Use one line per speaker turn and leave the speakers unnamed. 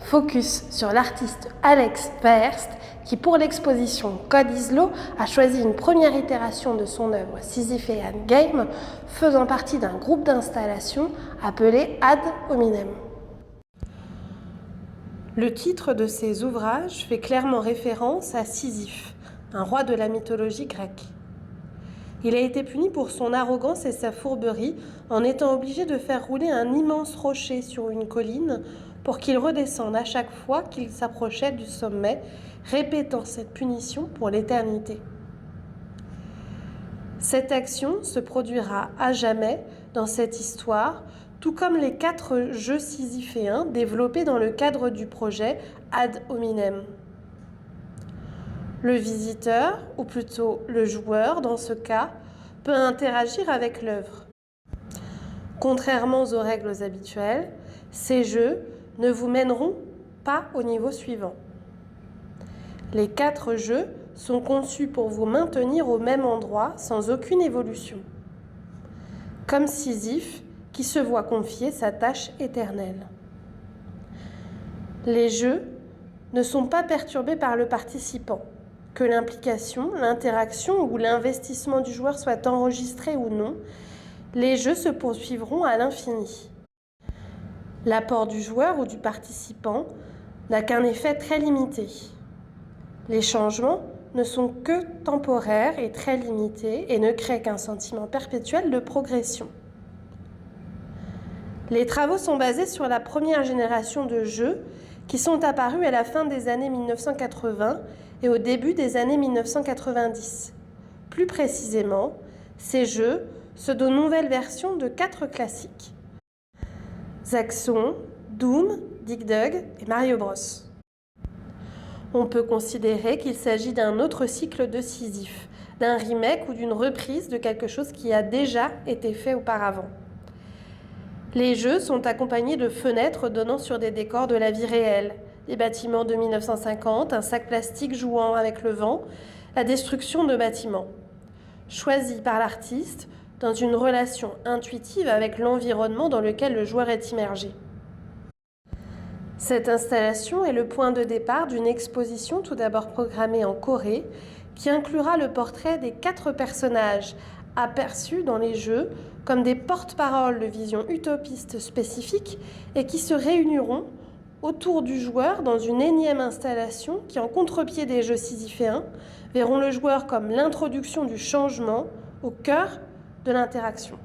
Focus sur l'artiste Alex Verst qui, pour l'exposition Code is Law, a choisi une première itération de son œuvre Sisyphean Game, faisant partie d'un groupe d'installation appelé Ad Hominem. Le titre de ces ouvrages fait clairement référence à Sisyphe, un roi de la mythologie grecque. Il a été puni pour son arrogance et sa fourberie en étant obligé de faire rouler un immense rocher sur une colline pour qu'il redescende à chaque fois qu'il s'approchait du sommet, répétant cette punition pour l'éternité. Cette action se produira à jamais dans cette histoire, tout comme les 4 jeux sisyphéens développés dans le cadre du projet Ad Hominem. Le visiteur, ou plutôt le joueur dans ce cas, peut interagir avec l'œuvre. Contrairement aux règles habituelles, ces jeux ne vous mèneront pas au niveau suivant. Les 4 jeux sont conçus pour vous maintenir au même endroit sans aucune évolution. Comme Sisyphe qui se voit confier sa tâche éternelle. Les jeux ne sont pas perturbés par le participant. Que l'implication, l'interaction ou l'investissement du joueur soit enregistré ou non, les jeux se poursuivront à l'infini. L'apport du joueur ou du participant n'a qu'un effet très limité. Les changements ne sont que temporaires et très limités et ne créent qu'un sentiment perpétuel de progression. Les travaux sont basés sur la première génération de jeux qui sont apparus à la fin des années 1980 et au début des années 1990. Plus précisément, ces jeux sont de nouvelles versions de 4 classiques. Zaxxon, Doom, Dig Dug et Mario Bros. On peut considérer qu'il s'agit d'un autre cycle de Sisyphe, d'un remake ou d'une reprise de quelque chose qui a déjà été fait auparavant. Les jeux sont accompagnés de fenêtres donnant sur des décors de la vie réelle, des bâtiments de 1950, un sac plastique jouant avec le vent, la destruction de bâtiments. Choisis par l'artiste dans une relation intuitive avec l'environnement dans lequel le joueur est immergé. Cette installation est le point de départ d'une exposition tout d'abord programmée en Corée qui inclura le portrait des 4 personnages aperçus dans les jeux comme des porte-paroles de visions utopistes spécifiques et qui se réuniront autour du joueur dans une énième installation qui, en contre-pied des jeux sisyphéens, verront le joueur comme l'introduction du changement au cœur de l'interaction.